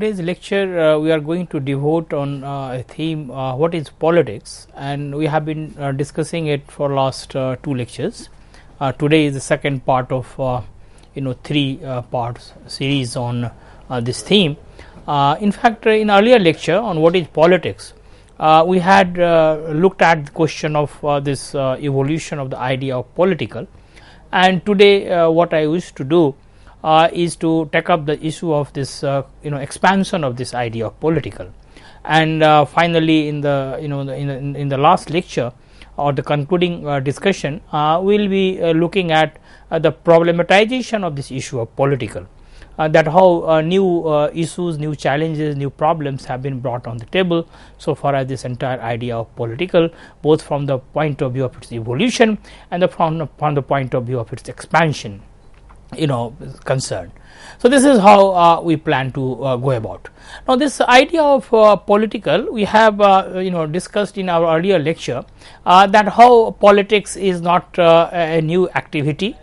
today's lecture we are going to devote on a theme what is politics, and we have been discussing it for last 2 lectures. Today is the second part of 3 parts series on this theme. In fact, in earlier lecture on what is politics, we had looked at the question of this evolution of the idea of political, and today what I wish to do is to take up the issue of this expansion of this idea of political, and finally in the in the last lecture or the concluding discussion we will be looking at the problematization of this issue of political, that how new issues, new challenges, new problems have been brought on the table so far as this entire idea of political, both from the point of view of its evolution and from the point of view of its expansion concerned. So, this is how we plan to go about. Now, this idea of political, we have discussed in our earlier lecture that how politics is not a new activity.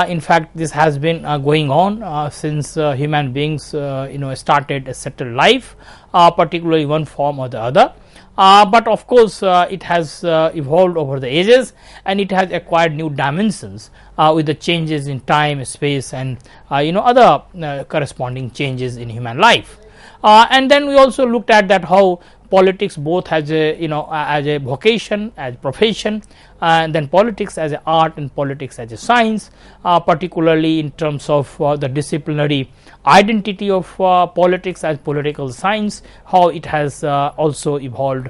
In fact, this has been going on since human beings started a settled life, particularly one form or the other. But of course, it has evolved over the ages, and it has acquired new dimensions with the changes in time, space, and other corresponding changes in human life. And then we also looked at that how politics both has a as a vocation, as profession, and then politics as an art and politics as a science, particularly in terms of the disciplinary identity of politics as political science, how it has also evolved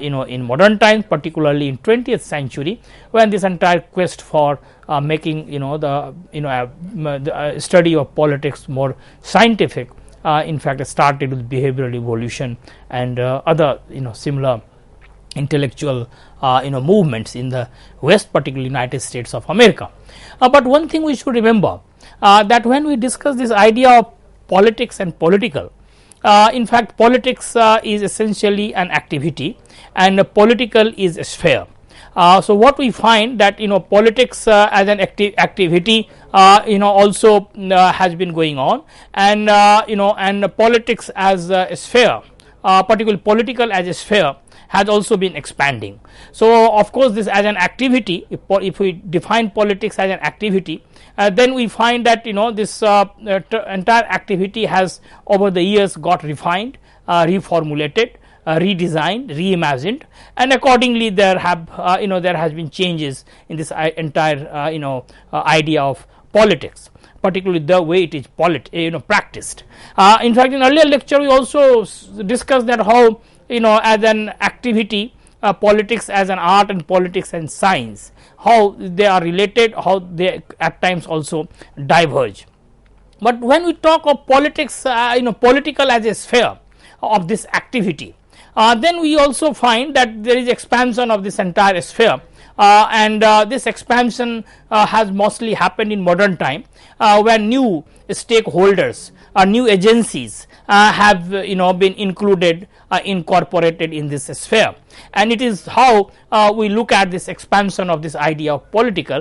in modern times, particularly in 20th century, when this entire quest for making the study of politics more scientific in fact started with behavioral evolution and other similar intellectual movements in the West, particularly United States of America. But one thing we should remember that when we discuss this idea of politics and political, in fact politics is essentially an activity and political is a sphere. So, what we find that politics as an activity also has been going on, and and politics as a sphere, particularly political as a sphere, has also been expanding. So, of course, this as an activity, if we define politics as an activity, then we find that this entire activity has over the years got refined, reformulated, redesigned, reimagined, and accordingly there have there has been changes in this entire idea of politics, particularly the way it is practiced. In fact, in earlier lecture we also discussed that how as an activity, politics as an art and politics and science, how they are related, how they at times also diverge. But when we talk of politics, political as a sphere of this activity, then we also find that there is expansion of this entire sphere, and this expansion has mostly happened in modern time, when new stakeholders or new agencies have been included, incorporated in this sphere, and it is how we look at this expansion of this idea of political,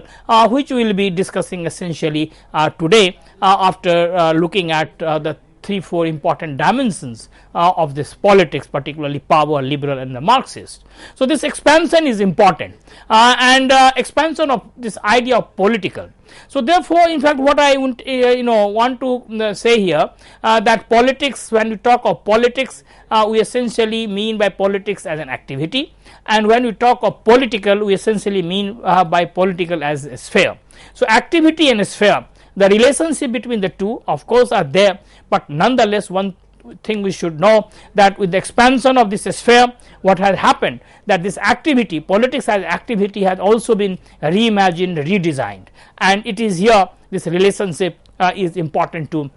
which we will be discussing essentially today, after looking at the 3-4 important dimensions of this politics, particularly power, liberal, and the Marxist. So, this expansion is important, and expansion of this idea of political. So, therefore, in fact, what I want to say here, that politics, when we talk of politics, we essentially mean by politics as an activity, and when we talk of political, we essentially mean by political as a sphere. So, activity and a sphere, the relationship between the two of course are there, but nonetheless one thing we should know, that with the expansion of this sphere, what has happened, that this activity, politics as activity, has also been reimagined, redesigned, and it is here this relationship is important to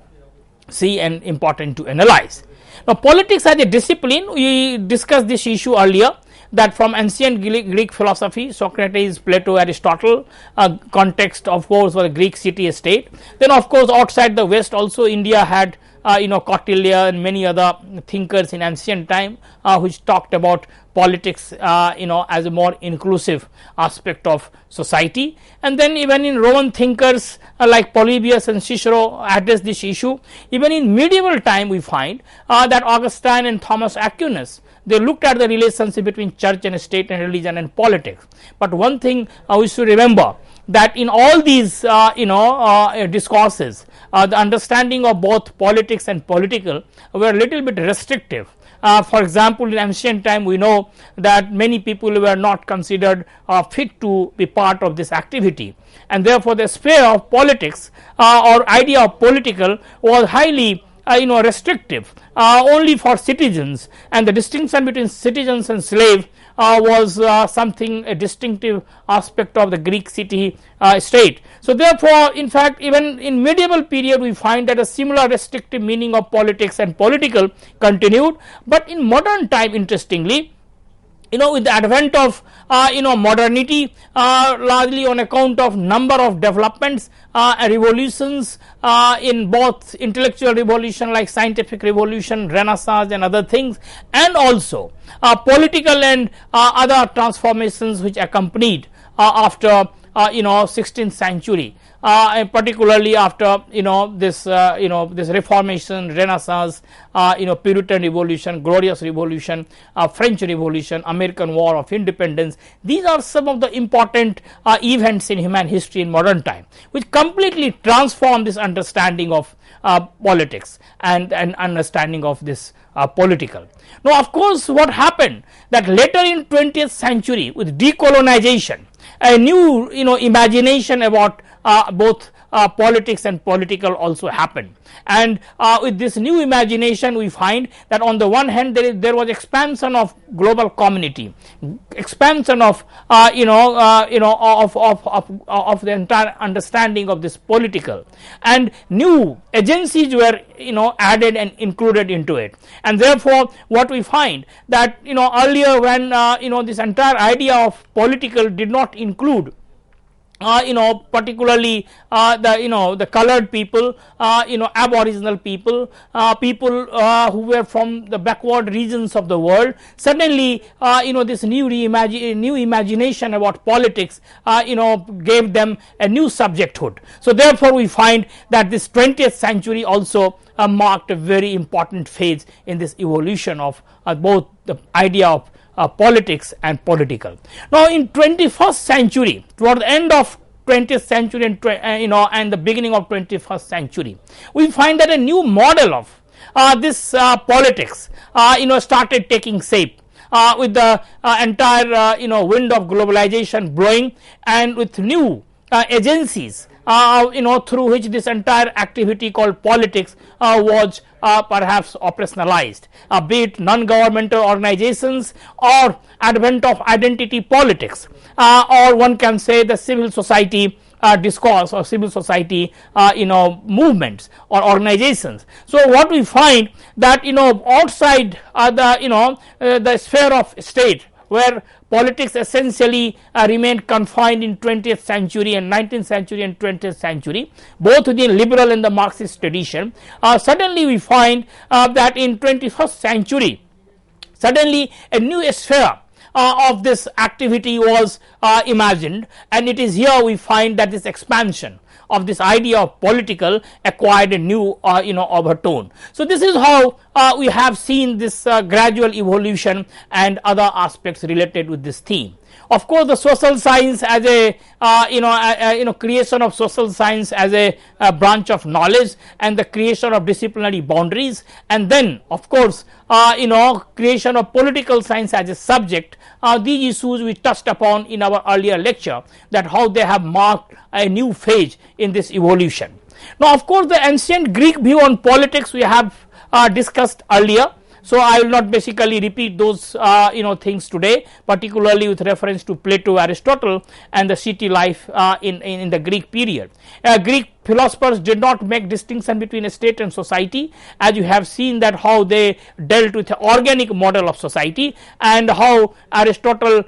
see and important to analyze. Now, politics as a discipline, we discussed this issue earlier, that from ancient Greek philosophy, Socrates, Plato, Aristotle, context of course was a Greek city state. Then of course outside the West also India had Cottilia and many other thinkers in ancient time which talked about politics as a more inclusive aspect of society. And then even in Roman thinkers like Polybius and Cicero addressed this issue. Even in medieval time we find that Augustine and Thomas Aquinas, they looked at the relationship between church and state and religion and politics. But one thing we should remember, that in all these discourses, the understanding of both politics and political were a little bit restrictive. For example, in ancient time we know that many people were not considered fit to be part of this activity, and therefore the sphere of politics or idea of political was highly restrictive, only for citizens, and the distinction between citizens and slave was a distinctive aspect of the Greek city state. So therefore, in fact, even in medieval period we find that a similar restrictive meaning of politics and political continued, but in modern time, interestingly, with the advent of modernity, largely on account of number of developments, revolutions in both intellectual revolution like scientific revolution, Renaissance and other things, and also political and other transformations which accompanied after 16th century, particularly after this Reformation, Renaissance, Puritan Revolution, Glorious Revolution, French Revolution, American War of Independence. These are some of the important events in human history in modern time, which completely transform this understanding of politics and understanding of this political. Now, of course, what happened that later in 20th century with decolonization, a new imagination about both politics and political also happened, and with this new imagination we find that on the one hand there was expansion of global community, expansion of of the entire understanding of this political, and new agencies were added and included into it. And therefore what we find that earlier when this entire idea of political did not include particularly the colored people, aboriginal people, people who were from the backward regions of the world. Suddenly this new imagination about politics gave them a new subjecthood. So therefore we find that this 20th century also marked a very important phase in this evolution of both the idea of politics and political. Now in 21st century, toward the end of 20th century and the beginning of 21st century, we find that a new model of this politics started taking shape with the entire wind of globalization blowing, and with new agencies through which this entire activity called politics was perhaps operationalized, be it non-governmental organizations or advent of identity politics, or one can say the civil society discourse or civil society movements or organizations. So what we find that outside the sphere of state, where politics essentially remained confined in 20th century and 19th century and 20th century, both within liberal and the Marxist tradition, suddenly we find that in 21st century suddenly a new sphere of this activity was imagined, and it is here we find that this expansion of this idea of political acquired a new overtone. So this is how we have seen this gradual evolution and other aspects related with this theme. Of course, the social science as a creation of social science as a branch of knowledge, and the creation of disciplinary boundaries, and then of course creation of political science as a subject. These issues we touched upon in our earlier lecture, that how they have marked a new phase in this evolution. Now of course the ancient Greek view on politics we have discussed earlier, so I will not basically repeat those things today, particularly with reference to Plato, Aristotle and the city life in the Greek period. Greek philosophers did not make distinction between a state and society, as you have seen that how they dealt with the organic model of society, and how Aristotle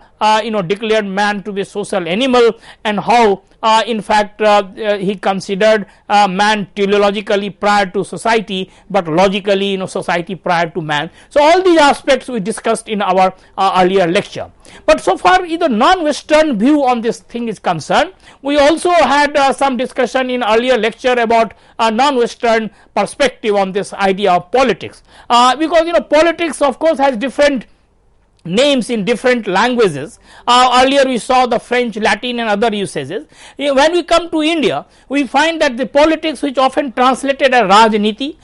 declared man to be a social animal, and how in fact he considered man teleologically prior to society, but logically society prior to man. So all these aspects we discussed in our earlier lecture. But so far the non-Western view on this thing is concerned, we also had some discussion in earlier lecture about a non-Western perspective on this idea of politics, because politics of course has different names in different languages. Earlier we saw the French, Latin and other usages. When we come to India, we find that the politics, which often translated as Rajniti,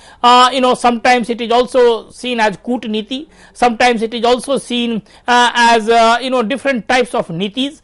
sometimes it is also seen as Kutniti, sometimes it is also seen as different types of nitis.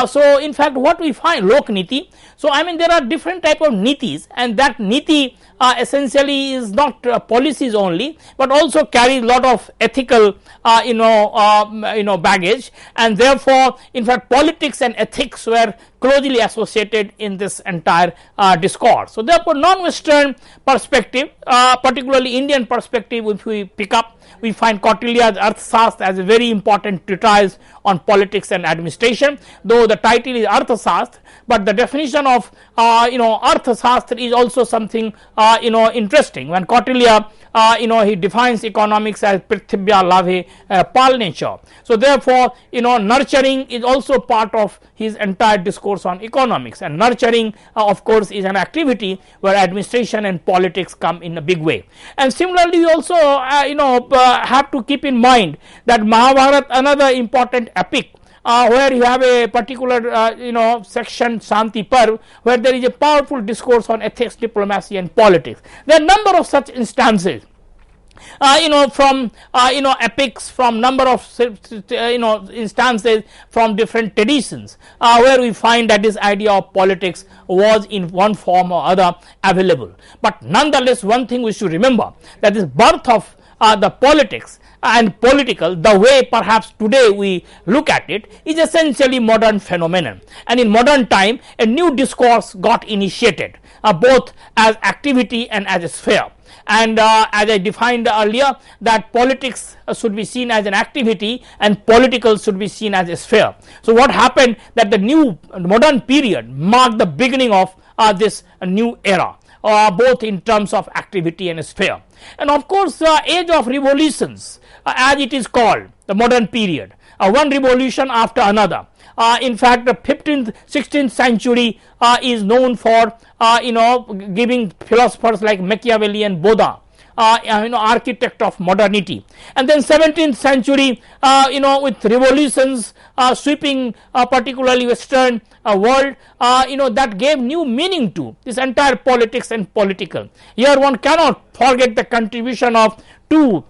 So in fact what we find, Lokniti. So I mean there are different type of nitis, and that niti essentially is not policies only, but also carries lot of ethical baggage, and therefore in fact politics and ethics were closely associated in this entire discourse. So therefore non-Western perspective, particularly Indian perspective, if we pick up, we find Kautilya's Arthashastra as a very important treatise on politics and administration, though the title is Arthashastra, but the definition of Arthashastra is also something interesting. When Kautilya he defines economics as prithibhya labhe palnecha. So therefore nurturing is also part of his entire discourse on economics, and nurturing of course is an activity where administration and politics come in a big way. And similarly we also have to keep in mind that Mahabharata, another important epic, where you have a particular section Shanti Parv, where there is a powerful discourse on ethics, diplomacy and politics. There are a number of such instances from epics, from number of instances from different traditions, where we find that this idea of politics was in one form or other available. But nonetheless one thing we should remember, that this birth of the politics and political, the way perhaps today we look at it, is essentially modern phenomenon, and in modern time a new discourse got initiated, both as activity and as a sphere. And as I defined earlier, that politics should be seen as an activity and political should be seen as a sphere. So what happened, that the new modern period marked the beginning of this new era, both in terms of activity and sphere. And of course age of revolutions, as it is called, the modern period, one revolution after another. In fact the 15th 16th century is known for giving philosophers like Machiavelli and Bodha, architect of modernity. And then 17th century with revolutions sweeping particularly Western world, that gave new meaning to this entire politics and political. Here one cannot forget the contribution of two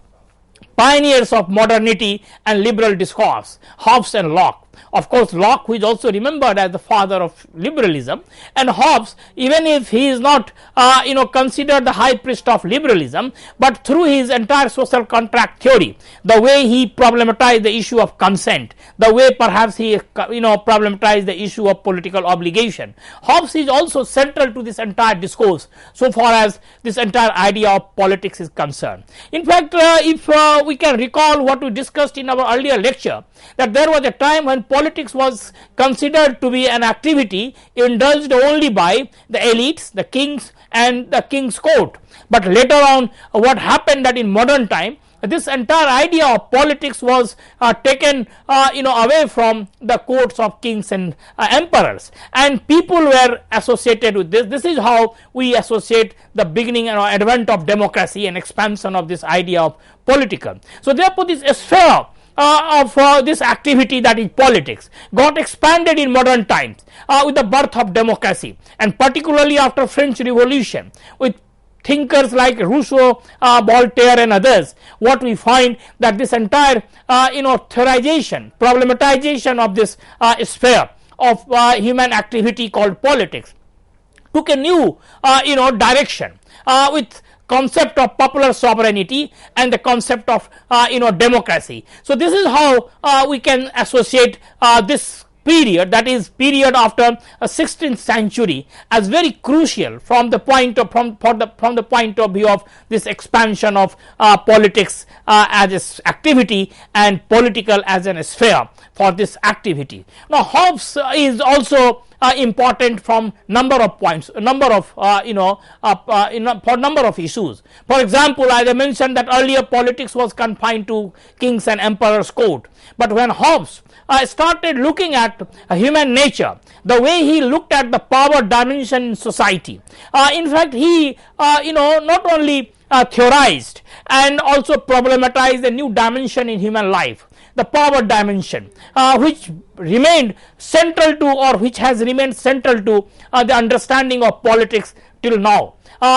pioneers of modernity and liberal discourse, Hobbes and Locke. Of course Locke, who is also remembered as the father of liberalism, and Hobbes, even if he is not considered the high priest of liberalism, but through his entire social contract theory, the way he problematized the issue of consent, the way perhaps he problematized the issue of political obligation, Hobbes is also central to this entire discourse so far as this entire idea of politics is concerned. In fact if we can recall what we discussed in our earlier lecture, that there was a time when politics was considered to be an activity indulged only by the elites, the kings and the king's court. But later on what happened, that in modern time this entire idea of politics was taken away from the courts of kings and emperors, and people were associated with this. This is how we associate the beginning and advent of democracy and expansion of this idea of political. So therefore this sphere of this activity, that is politics, got expanded in modern times with the birth of democracy, and particularly after French Revolution, with thinkers like Rousseau, Voltaire and others, what we find, that this entire theorization, problematization of this sphere of human activity called politics took a new direction with concept of popular sovereignty and the concept of democracy. So this is how we can associate this period, that is period after 16th century, as very crucial from the point of from the point of view of this expansion of politics as a activity and political as an sphere for this activity. Now Hobbes is also important from number of points, number of for number of issues. For example, as I mentioned that earlier politics was confined to kings and emperors' court, but when Hobbes started looking at human nature, the way he looked at the power dimension in society, in fact he not only theorized and also problematized a new dimension in human life, the power dimension, which remained central to, or which has remained central to the understanding of politics till now.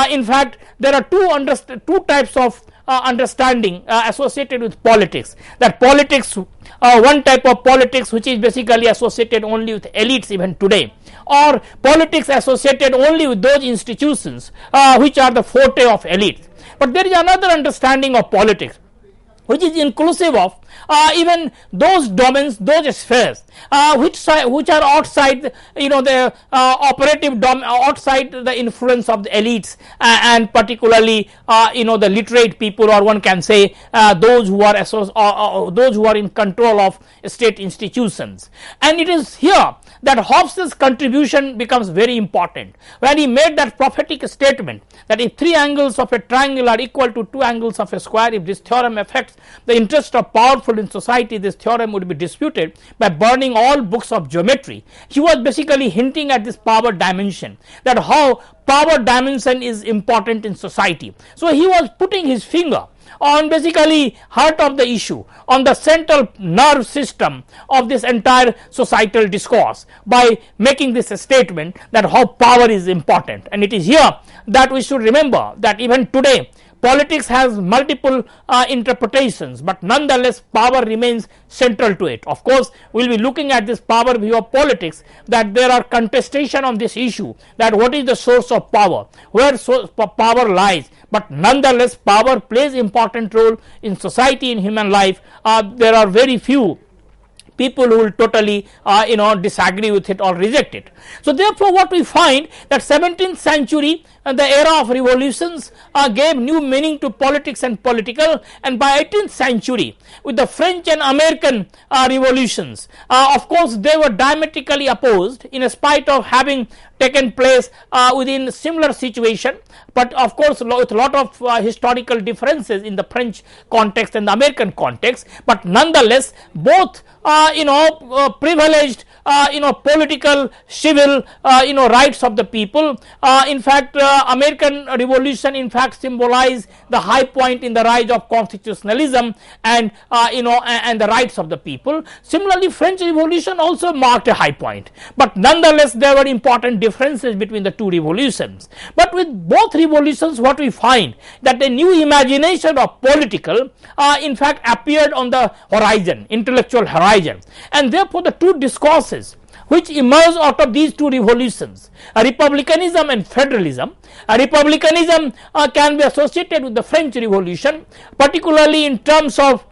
In fact, there are two types of understanding associated with politics. That politics, one type of politics which is basically associated only with elites even today, or politics associated only with those institutions which are the forte of elites. But there is another understanding of politics which is inclusive of even those domains, those spheres which are outside the operative outside the influence of the elites and particularly the literate people, or one can say those who are in control of state institutions. And it is here that Hobbes' contribution becomes very important, when he made that prophetic statement that if 3 angles of a triangle are equal to 2 angles of a square, if this theorem affects the interest of powerful in society, this theorem would be disputed by burning all books of geometry. He was basically hinting at this power dimension, that how power dimension is important in society. So he was putting his finger on basically heart of the issue, on the central nerve system of this entire societal discourse, by making this statement that how power is important. And it is here that we should remember that even today politics has multiple interpretations, but nonetheless power remains central to it. Of course, we will be looking at this power view of politics, that there are contestation on this issue, that what is the source of power, where power lies, but nonetheless power plays important role in society, in human life. There are very few people who will totally disagree with it or reject it. So therefore what we find that 17th century, the era of revolutions, gave new meaning to politics and political, and by 18th century with the French and American revolutions, of course they were diametrically opposed in spite of having taken place within similar situation, but of course with a lot of historical differences in the French context and the American context, but nonetheless both privileged political, civil rights of the people. In fact, American Revolution in fact symbolized the high point in the rise of constitutionalism and and the rights of the people. Similarly, French Revolution also marked a high point, but nonetheless there were important differences between the two revolutions. But with both revolutions, what we find that a new imagination of political in fact appeared on the horizon, intellectual horizon, and therefore the two discourses which emerged out of these two revolutions, republicanism and federalism. Republicanism can be associated with the French Revolution, particularly in terms of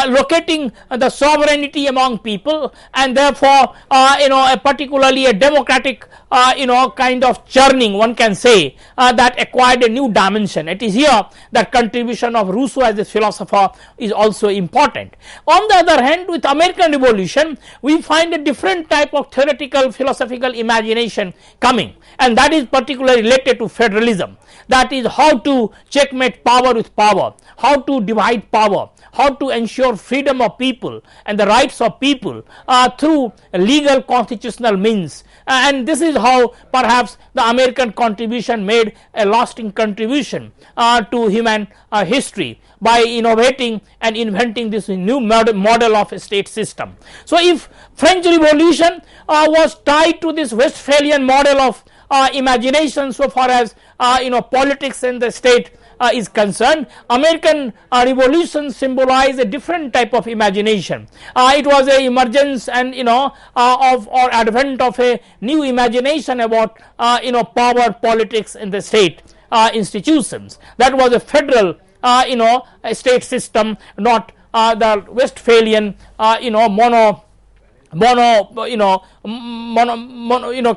locating the sovereignty among people, and therefore particularly a democratic kind of churning, one can say, that acquired a new dimension. It is here that contribution of Rousseau as a philosopher is also important. On the other hand, with American Revolution we find a different type of theoretical philosophical imagination coming, and that is particularly related to federalism. That is how to checkmate power with power, how to divide power, how to ensure freedom of people and the rights of people through legal constitutional means. And this is how perhaps the American contribution made a lasting contribution to human history, by innovating and inventing this new model of a state system. So if French Revolution was tied to this Westphalian model of imagination so far as politics and the state is concerned, American Revolution symbolized a different type of imagination. It was a emergence and of or advent of a new imagination about power, politics and the state institutions. That was a federal a state system, not the Westphalian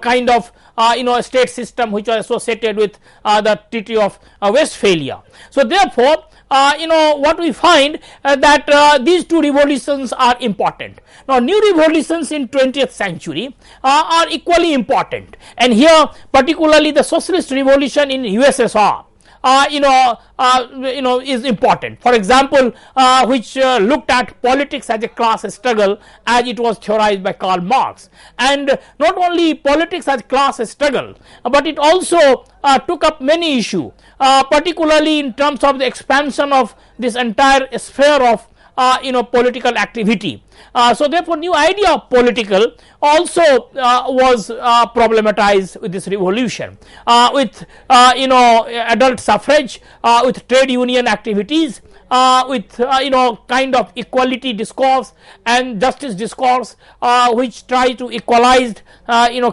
kind of a state system which was associated with the Treaty of Westphalia. So therefore, what we find that these two revolutions are important. Now new revolutions in 20th century are equally important, and here particularly the socialist revolution in USSR is important. For example, which looked at politics as a class struggle as it was theorized by Karl Marx, and not only politics as class struggle, but it also took up many issues, particularly in terms of the expansion of this entire sphere of political activity. So therefore, new idea of political also was problematized with this revolution, with adult suffrage, with trade union activities, with kind of equality discourse and justice discourse, which try to equalize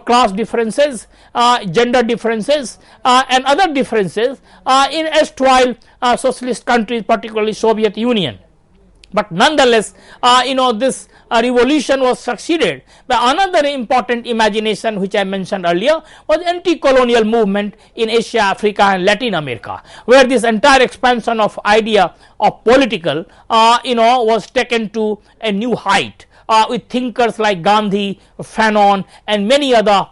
class differences, gender differences, and other differences in erstwhile socialist countries, particularly Soviet Union. But nonetheless, this revolution was succeeded by another important imagination which I mentioned earlier, was anti-colonial movement in Asia, Africa and Latin America, where this entire expansion of idea of political was taken to a new height, with thinkers like Gandhi, Fanon and many other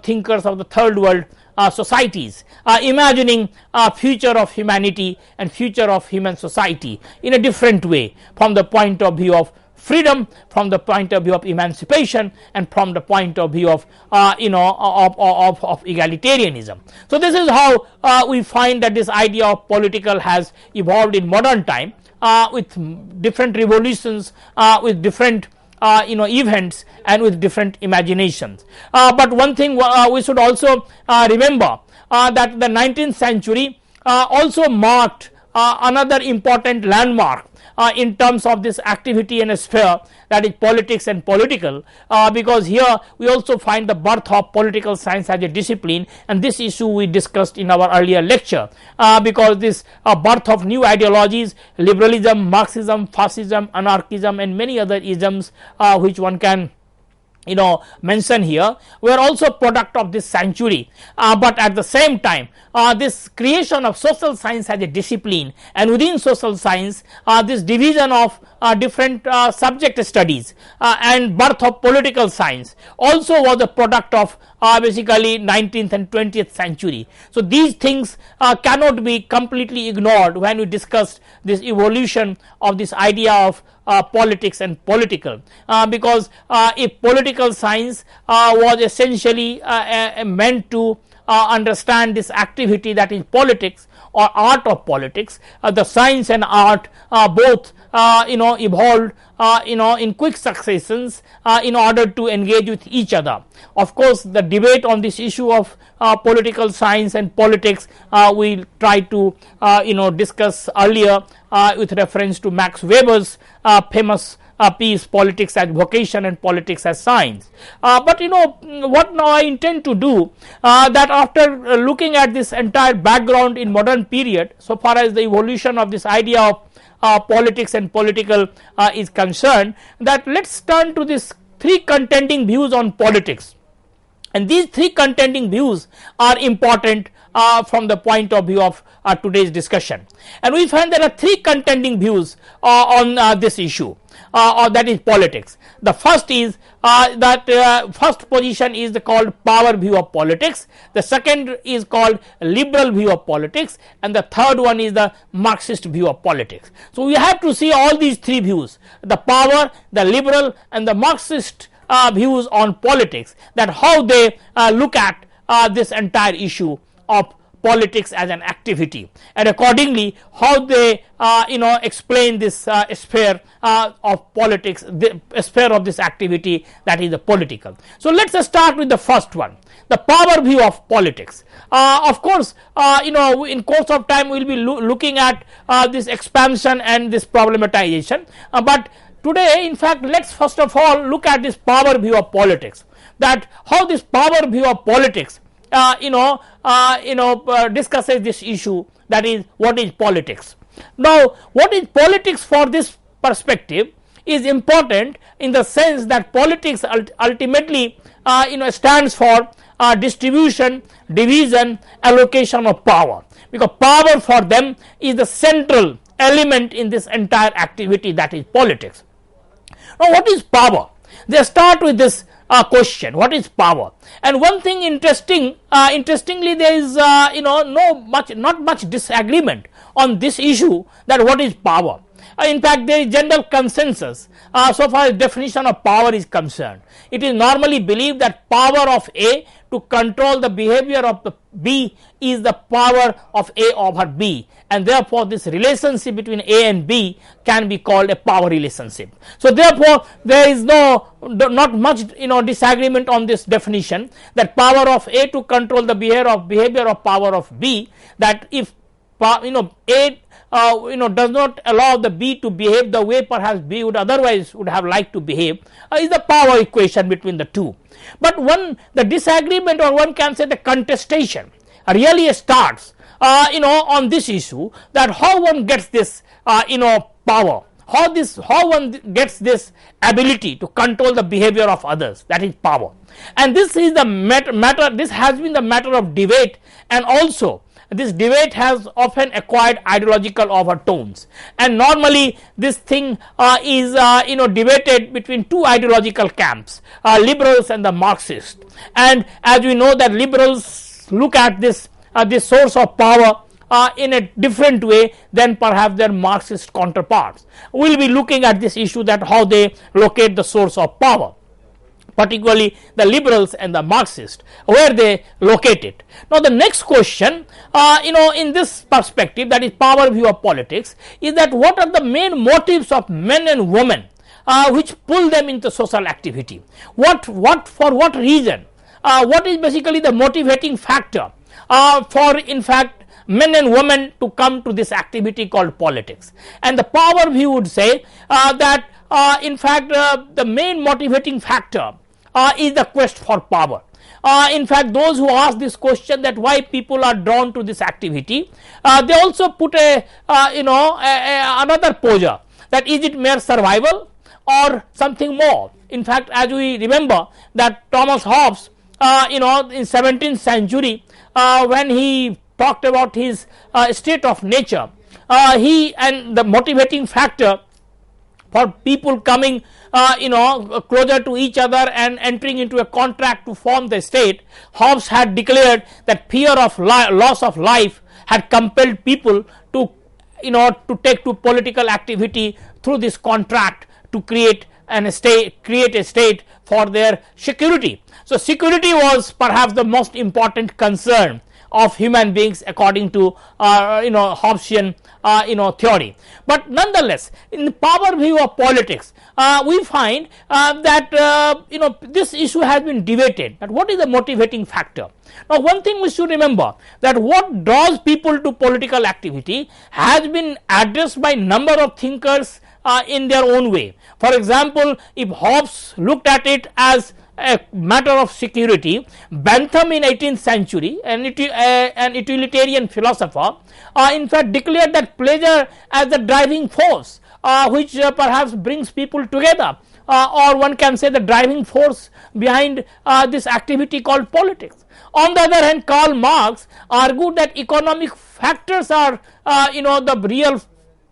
thinkers of the third world societies, imagining future of humanity and future of human society in a different way, from the point of view of freedom, from the point of view of emancipation, and from the point of view of of egalitarianism. So this is how we find that this idea of political has evolved in modern time, with different revolutions, with different events and with different imaginations. But one thing we should also remember, that the 19th century also marked another important landmark in terms of this activity and sphere, that is politics and political, because here we also find the birth of political science as a discipline, and this issue we discussed in our earlier lecture, because this birth of new ideologies, liberalism, Marxism, fascism, anarchism and many other isms which one can mention here, were also product of this century, but at the same time this creation of social science as a discipline, and within social science this division of different subject studies and birth of political science also was a product of basically 19th and 20th century. So these things cannot be completely ignored when we discuss this evolution of this idea of politics and political, because if political science was essentially meant to understand this activity, that is politics or art of politics, the science and art both evolved in quick successions in order to engage with each other. Of course, the debate on this issue of political science and politics we tried to discuss earlier with reference to Max Weber's famous piece, Politics as Vocation and Politics as Science. But what now I intend to do, that after looking at this entire background in modern period, so far as the evolution of this idea of politics and political is concerned, that let's turn to these three contending views on politics. And these three contending views are important from the point of view of today's discussion. And we find there are three contending views on this issue, or that is politics. The first is that first position is called power view of politics, the second is called liberal view of politics, and the third one is the Marxist view of politics. So we have to see all these three views, the power, the liberal and the Marxist views on politics, that how they look at this entire issue of politics as an activity, and accordingly how they explain this sphere of politics, the sphere of this activity, that is the political. So let us start with the first one, the power view of politics. Of course, in course of time we will be looking at this expansion and this problematization, but today in fact let's first of all look at this power view of politics, that how this power view of politics discusses this issue, that is what is politics. Now what is politics for this perspective is important in the sense that politics ultimately stands for distribution, division, allocation of power, because power for them is the central element in this entire activity, that is politics. Now, what is power? They start with this question, what is power? And one thing interestingly, there is not much disagreement on this issue, that what is power. In fact, there is general consensus so far as definition of power is concerned. It is normally believed that power of A to control the behavior of the B is the power of A over B, and therefore this relationship between A and B can be called a power relationship. So therefore there is not much disagreement on this definition, that power of A to control the behavior of power of B, that if A does not allow the B to behave the way perhaps B would otherwise would have liked to behave, is the power equation between the two. But the disagreement, or one can say the contestation, really starts on this issue, that how one gets this power, how one gets this ability to control the behavior of others, that is power. And this is the matter, this has been the matter of debate, and also this debate has often acquired ideological overtones, and normally this thing is debated between two ideological camps, liberals and the Marxists. And as we know that liberals look at this source of power in a different way than perhaps their Marxist counterparts. We will be looking at this issue, that how they locate the source of power, particularly the liberals and the Marxists, where they locate it. Now, the next question in this perspective, that is power view of politics, is that what are the main motives of men and women which pull them into social activity? For what reason? What is basically the motivating factor for in fact men and women to come to this activity called politics? And the power view would say that in fact the main motivating factor is the quest for power. In fact, those who ask this question, that why people are drawn to this activity, they also put another posture, that is it mere survival or something more. In fact, as we remember that Thomas Hobbes in 17th century, when he talked about his state of nature, and the motivating factor for people coming closer to each other and entering into a contract to form the state, Hobbes had declared that fear of loss of life had compelled people to take to political activity through this contract to create a state for their security. So security was perhaps the most important concern of human beings according to Hobbesian theory. But nonetheless, in the power view of politics, we find that this issue has been debated, that what is the motivating factor. Now, one thing we should remember, that what draws people to political activity has been addressed by number of thinkers in their own way. For example, if Hobbes looked at it as a matter of security, Bentham in 18th century, an utilitarian philosopher, in fact declared that pleasure as the driving force which perhaps brings people together, or one can say the driving force behind this activity called politics. On the other hand, Karl Marx argued that economic factors are the real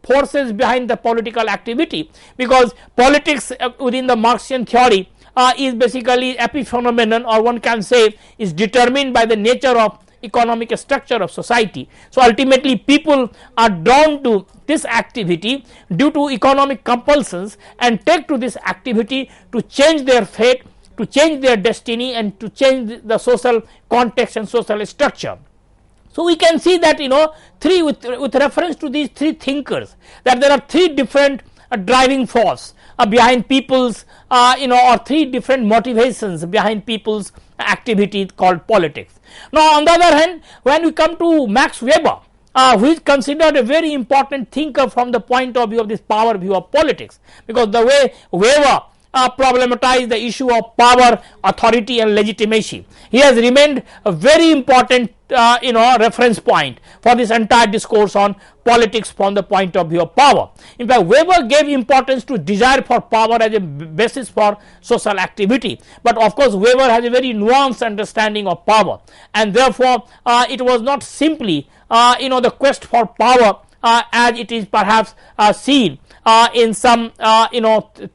forces behind the political activity, because politics within the Marxian theory is basically epiphenomenon, or one can say is determined by the nature of economic structure of society. So ultimately people are drawn to this activity due to economic compulsions, and take to this activity to change their fate, to change their destiny, and to change the social context and social structure. So we can see that with reference to these three thinkers, that there are three different driving force behind people's or three different motivations behind people's activity called politics. Now, on the other hand, when we come to Max Weber, who is considered a very important thinker from the point of view of this power view of politics, because the way Weber problematized the issue of power, authority and legitimacy. He has remained a very important reference point for this entire discourse on politics from the point of view of power. In fact, Weber gave importance to desire for power as a basis for social activity, but of course Weber has a very nuanced understanding of power, and therefore it was not simply the quest for power as it is perhaps seen in some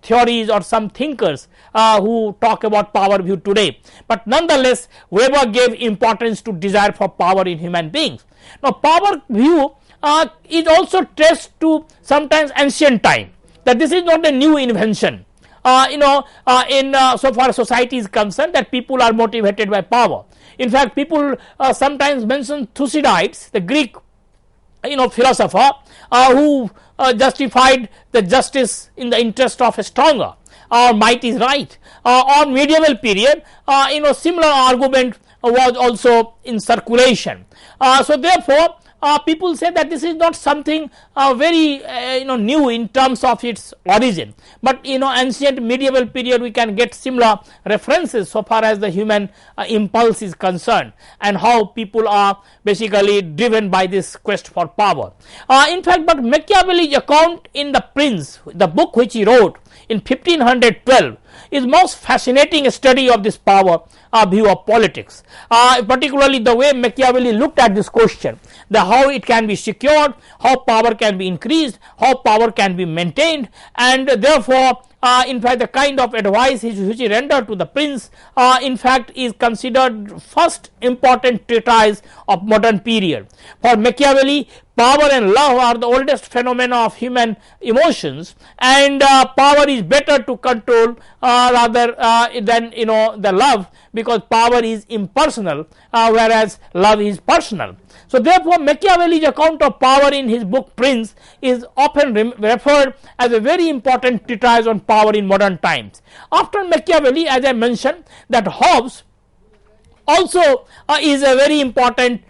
theories or some thinkers who talk about power view today, but nonetheless Weber gave importance to desire for power in human beings. Now, power view is also traced to sometimes ancient time, that this is not a new invention. In so far as society is concerned, that people are motivated by power. In fact, people sometimes mention Thucydides, the Greek philosopher, who justified the justice in the interest of a stronger, or might is right. On medieval period, similar argument was also in circulation. So therefore, people say that this is not something very new in terms of its origin, but ancient medieval period we can get similar references so far as the human impulse is concerned, and how people are basically driven by this quest for power. In fact, but Machiavelli's account in The Prince, the book which he wrote in 1512, is most fascinating study of this power view of politics, particularly the way Machiavelli looked at this question, how it can be secured, how power can be increased, how power can be maintained, and therefore in fact the kind of advice which he rendered to the prince in fact is considered first important treatise of modern period. For Machiavelli, power and love are the oldest phenomena of human emotions, and power is better to control rather than the love, because power is impersonal whereas love is personal. So therefore, Machiavelli's account of power in his book Prince is often referred as a very important treatise on power in modern times. After Machiavelli, as I mentioned, that Hobbes also is a very important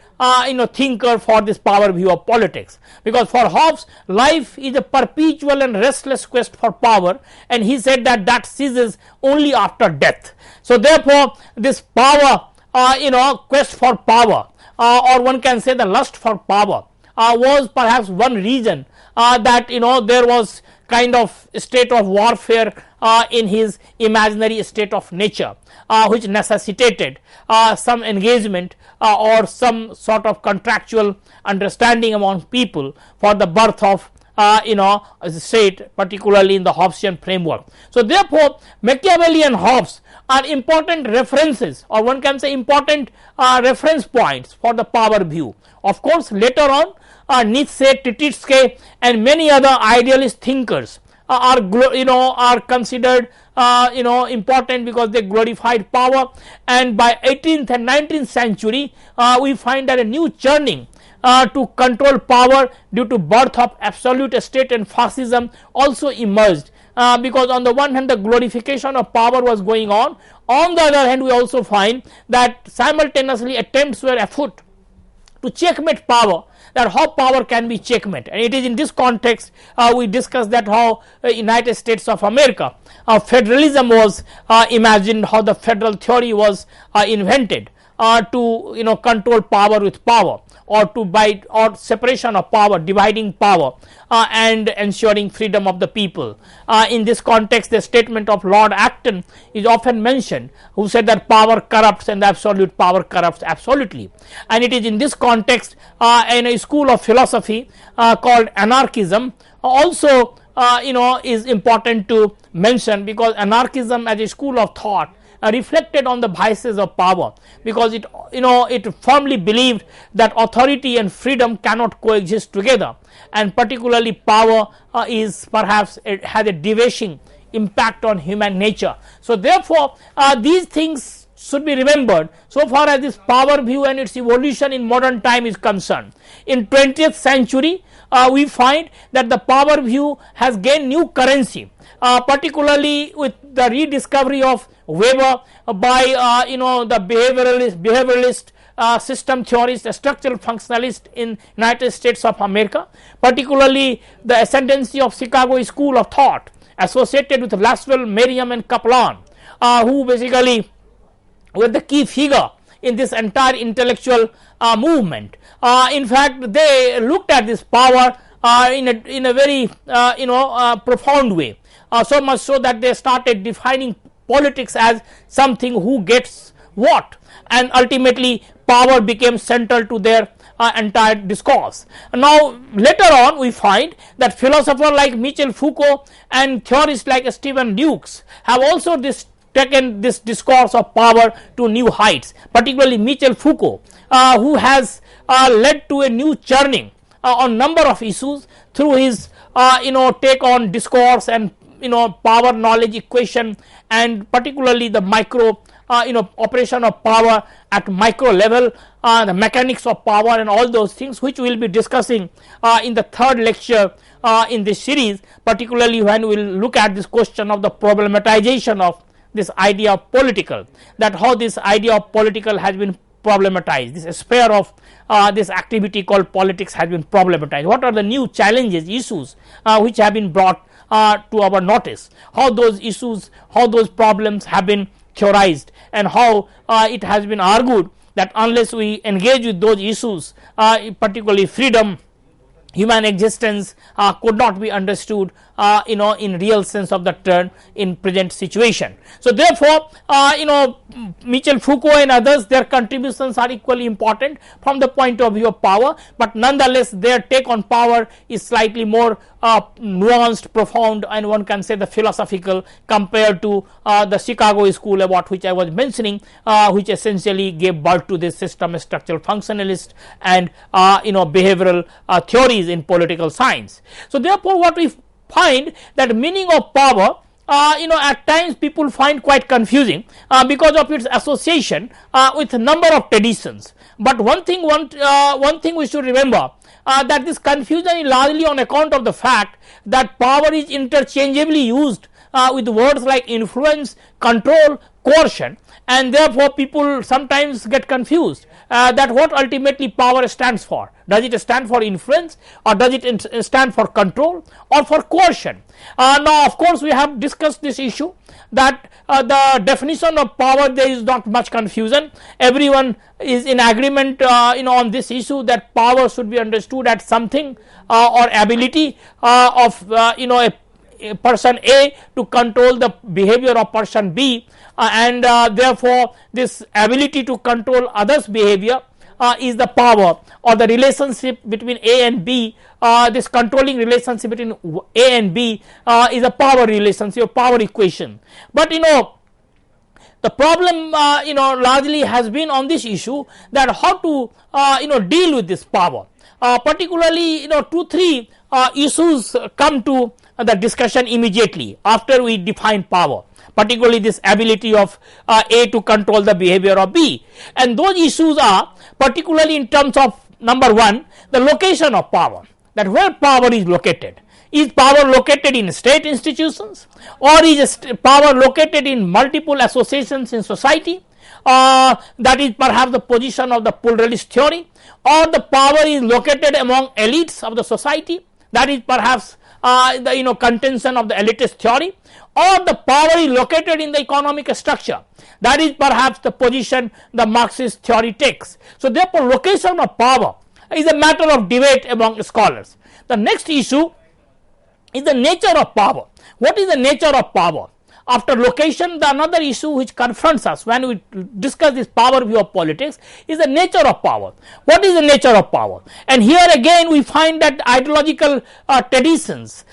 thinker for this power view of politics, because for Hobbes life is a perpetual and restless quest for power, and he said that ceases only after death. So therefore, this power quest for power, or one can say the lust for power, was perhaps one reason that there was kind of state of warfare in his imaginary state of nature, which necessitated some engagement or some sort of contractual understanding among people for the birth of a state, particularly in the Hobbesian framework. So therefore, Machiavelli and Hobbes are important references, or one can say important reference points for the power view. Of course, later on Nietzsche, Tititsky and many other idealist thinkers are considered important because they glorified power, and by 18th and 19th century we find that a new churning to control power due to birth of absolute state and fascism also emerged, because on the one hand the glorification of power was going on the other hand we also find that simultaneously attempts were afoot to checkmate power, that how power can be checkmate. And it is in this context we discussed that how United States of America federalism was imagined, how the federal theory was invented to control power with power, or or separation of power, dividing power and ensuring freedom of the people. In this context, the statement of Lord Acton is often mentioned, who said that power corrupts and the absolute power corrupts absolutely. And it is in this context in a school of philosophy called anarchism also is important to mention, because anarchism as a school of thought reflected on the vices of power, because it firmly believed that authority and freedom cannot coexist together, and particularly power is perhaps has a devastating impact on human nature. So therefore these things should be remembered so far as this power view and its evolution in modern time is concerned. In 20th century we find that the power view has gained new currency, particularly with the rediscovery of Weber by the behavioralist system theorist, the structural functionalist in United States of America, particularly the ascendancy of Chicago school of thought associated with Laswell, Merriam and Kaplan, who basically were the key figure in this entire intellectual movement. In fact, they looked at this power in a very profound way, so much so that they started defining politics as something who gets what, and ultimately power became central to their entire discourse. Now later on we find that philosophers like Michel Foucault and theorists like Stephen Dukes have also taken this discourse of power to new heights, particularly Michel Foucault, who has led to a new churning on number of issues through his take on discourse and power knowledge equation, and particularly the micro operation of power at micro level, the mechanics of power and all those things, which we will be discussing in the third lecture in this series, particularly when we will look at this question of the problematization of this idea of political, that how this idea of political has been problematized, this sphere of this activity called politics has been problematized. What are the new challenges, issues which have been brought to our notice, how those issues, how those problems have been theorized, and how it has been argued that unless we engage with those issues, particularly freedom, human existence could not be understood in real sense of the term in present situation. So therefore Michel Foucault and others, their contributions are equally important from the point of view of power, but nonetheless their take on power is slightly more nuanced, profound, and one can say the philosophical, compared to the Chicago school about which I was mentioning, which essentially gave birth to this system structural functionalist and behavioral theories in political science. So therefore what we find that meaning of power at times people find quite confusing because of its association with a number of traditions. But one thing we should remember, that this confusion is largely on account of the fact that power is interchangeably used with words like influence, control, coercion, and therefore people sometimes get confused that what ultimately power stands for. Does it stand for influence, or does it stand for control, or for coercion? Now of course we have discussed this issue, that the definition of power, there is not much confusion. Everyone is in agreement on this issue, that power should be understood as something or ability of a person A to control the behavior of person B, and therefore this ability to control others behavior is the power, or the relationship between A and B, this controlling relationship between A and B is a power relationship or power equation. But the problem largely has been on this issue, that how to deal with this power. Particularly 2-3 issues come to the discussion immediately after we define power, particularly this ability of A to control the behavior of B, and those issues are particularly in terms of number one, the location of power, that where power is located. Is power located in state institutions, or is power located in multiple associations in society? That is perhaps the position of the pluralist theory, or the power is located among elites of the society, that is perhaps the contention of the elitist theory, or the power is located in the economic structure, that is perhaps the position the Marxist theory takes. So therefore location of power is a matter of debate among scholars. The next issue is the nature of power. What is the nature of power? After location, the another issue which confronts us when we discuss this power view of politics is the nature of power. What is the nature of power? And here again we find that ideological traditions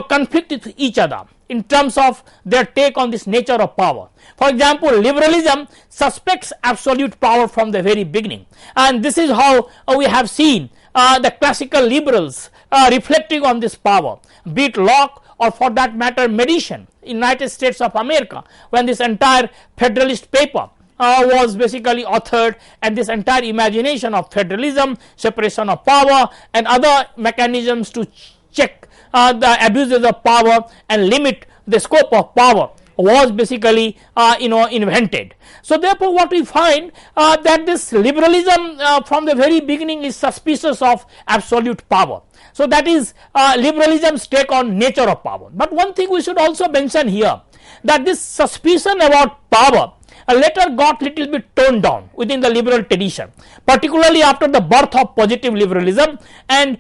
conflict with each other in terms of their take on this nature of power. For example, liberalism suspects absolute power from the very beginning, and this is how we have seen the classical liberals reflecting on this power, be it Locke or for that matter Madison, United States of America, when this entire federalist paper was basically authored, and this entire imagination of federalism, separation of power and other mechanisms to check the abuses of power and limit the scope of power was basically invented. So therefore, what we find that this liberalism from the very beginning is suspicious of absolute power. So that is liberalism's take on nature of power. But one thing we should also mention here, that this suspicion about power later got little bit toned down within the liberal tradition, particularly after the birth of positive liberalism and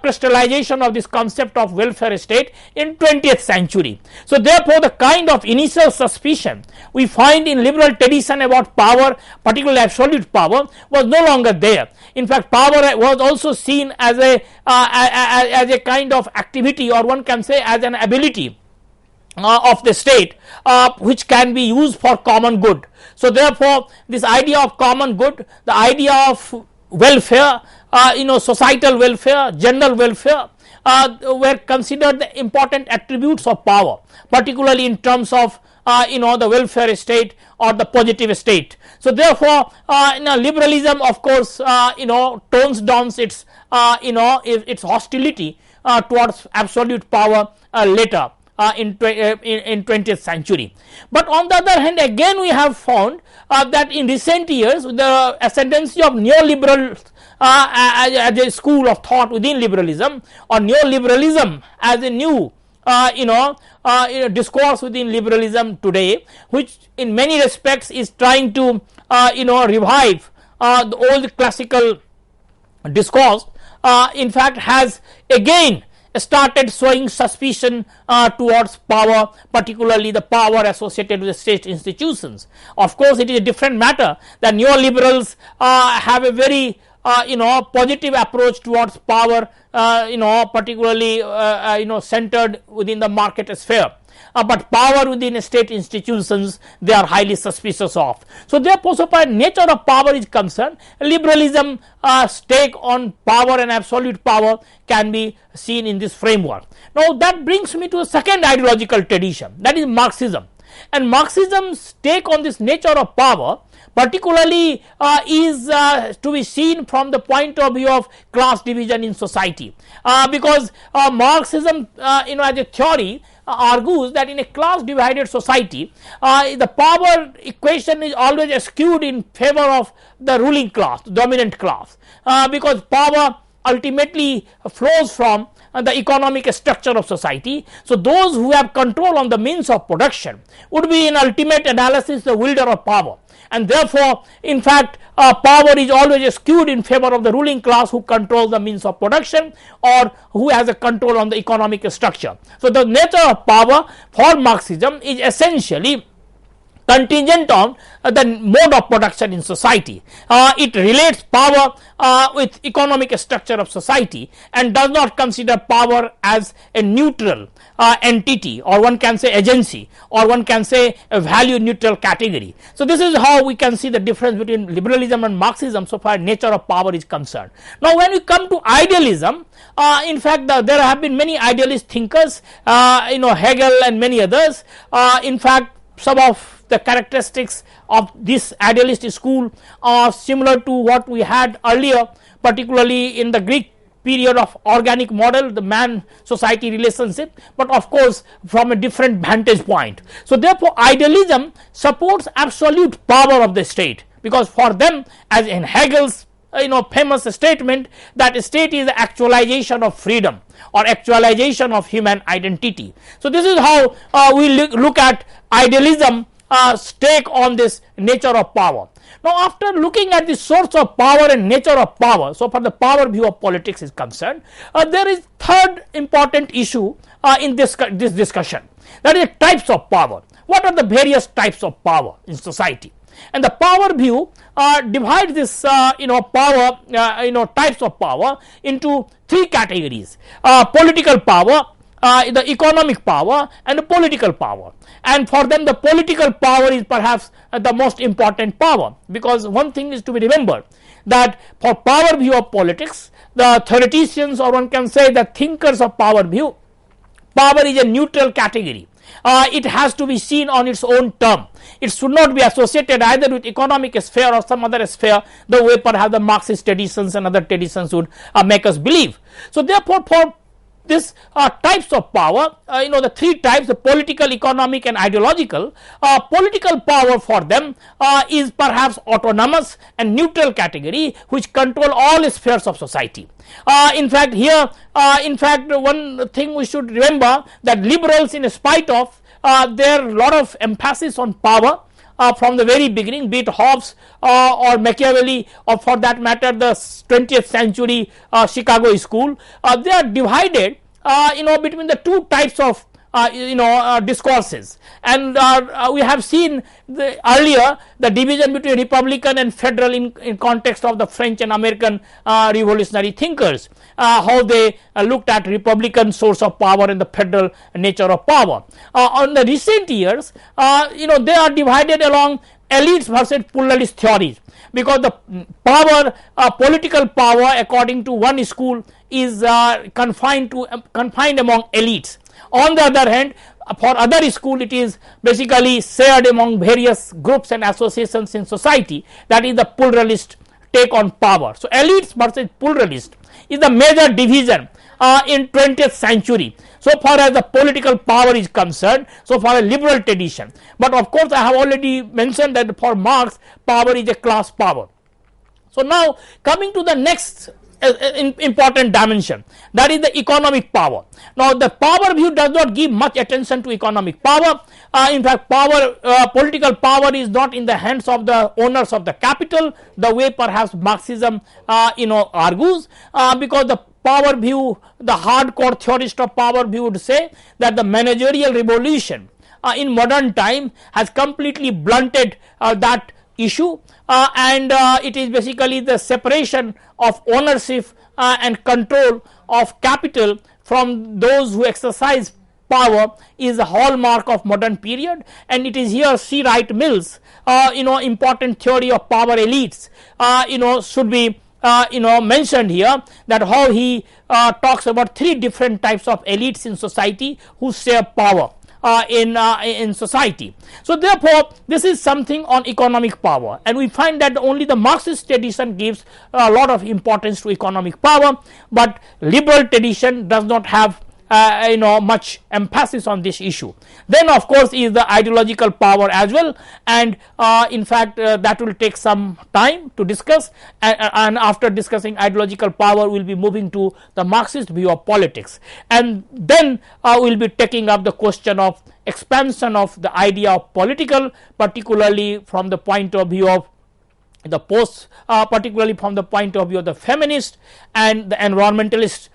crystallization of this concept of welfare state in 20th century. So therefore, the kind of initial suspicion we find in liberal tradition about power, particularly absolute power, was no longer there. In fact, power was also seen as a kind of activity, or one can say as an ability of the state which can be used for common good. So therefore, this idea of common good, the idea of welfare, societal welfare, general welfare, were considered the important attributes of power, particularly in terms of the welfare state or the positive state. So therefore, liberalism of course tones down its its hostility towards absolute power later in 20th century. But on the other hand, again we have found that in recent years the ascendancy of neoliberal as a school of thought within liberalism, or neoliberalism as a new discourse within liberalism today, which in many respects is trying to revive the old classical discourse, in fact has again started showing suspicion towards power, particularly the power associated with the state institutions. Of course, it is a different matter that neoliberals have a very positive approach towards power, particularly centered within the market sphere. But power within state institutions they are highly suspicious of. So therefore, so far nature of power is concerned, liberalism take on power and absolute power can be seen in this framework. Now that brings me to a second ideological tradition, that is Marxism. And Marxism's take on this nature of power particularly is to be seen from the point of view of class division in society, because Marxism as a theory argues that in a class divided society the power equation is always skewed in favor of the ruling class, dominant class, because power ultimately flows from the economic structure of society. So those who have control on the means of production would be in ultimate analysis the wielder of power, and therefore in fact power is always skewed in favor of the ruling class who controls the means of production or who has a control on the economic structure. So the nature of power for Marxism is essentially contingent on the mode of production in society. It relates power with economic structure of society and does not consider power as a neutral entity, or one can say agency, or one can say a value neutral category. So this is how we can see the difference between liberalism and Marxism so far nature of power is concerned. Now when we come to idealism, in fact there have been many idealist thinkers, Hegel and many others. In fact some of the characteristics of this idealist school are similar to what we had earlier, particularly in the Greek period of organic model, the man society relationship, but of course from a different vantage point. So therefore idealism supports absolute power of the state, because for them, as in Hegel's famous statement, that state is the actualization of freedom or actualization of human identity. So this is how we look at idealism take on this nature of power. Now after looking at the source of power and nature of power, so far the power view of politics is concerned, there is third important issue in this discussion, that is types of power. What are the various types of power in society? And the power view divides this power types of power into three categories: political power, the economic power, and the political power. And for them the political power is perhaps the most important power, because one thing is to be remembered, that for power view of politics, the theoreticians, or one can say the thinkers of power view, power is a neutral category. It has to be seen on its own term. It should not be associated either with economic sphere or some other sphere, the way perhaps the Marxist traditions and other traditions would make us believe. So therefore for this types of power, the three types, the political, economic and ideological. Political power for them is perhaps autonomous and neutral category which control all spheres of society. In fact, here one thing we should remember, that liberals, in spite of their lot of emphasis on power from the very beginning, be it Hobbes or Machiavelli, or for that matter the 20th century Chicago school, they are divided between the two types of discourses, and we have seen earlier the division between republican and federal in context of the French and American revolutionary thinkers, how they looked at republican source of power and the federal nature of power. On the recent years, they are divided along elites versus pluralist theories, because the power, political power, according to one school, is confined among elites. On the other hand, for other school, it is basically shared among various groups and associations in society. That is the pluralist take on power. So elites versus pluralist is the major division in 20th century, so far as the political power is concerned, so far as liberal tradition. But of course, I have already mentioned that for Marx, power is a class power. So now coming to the next important dimension, that is the economic power. Now the power view does not give much attention to economic power. In fact, political power is not in the hands of the owners of the capital, the way perhaps Marxism argues, because the power view, the hardcore theorist of power view would say that the managerial revolution in modern time has completely blunted that issue, and it is basically the separation of ownership and control of capital from those who exercise power is a hallmark of modern period, and it is here C. Wright Mills important theory of power elites should be mentioned here, that how he talks about three different types of elites in society who share power in society. So therefore, this is something on economic power, and we find that only the Marxist tradition gives a lot of importance to economic power, but liberal tradition does not have much emphasis on this issue. Then of course is the ideological power as well, and in fact that will take some time to discuss, and after discussing ideological power we will be moving to the Marxist view of politics, and then we will be taking up the question of expansion of the idea of political, particularly from the point of view of the particularly from the point of view of the feminist and the environmentalist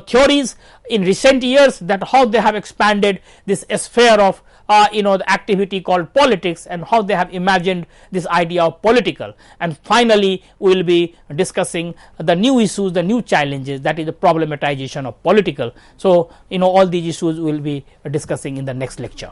theories in recent years, that how they have expanded this sphere of the activity called politics, and how they have imagined this idea of political. And finally, we will be discussing the new issues, the new challenges, that is the problematization of political. So all these issues we will be discussing in the next lecture.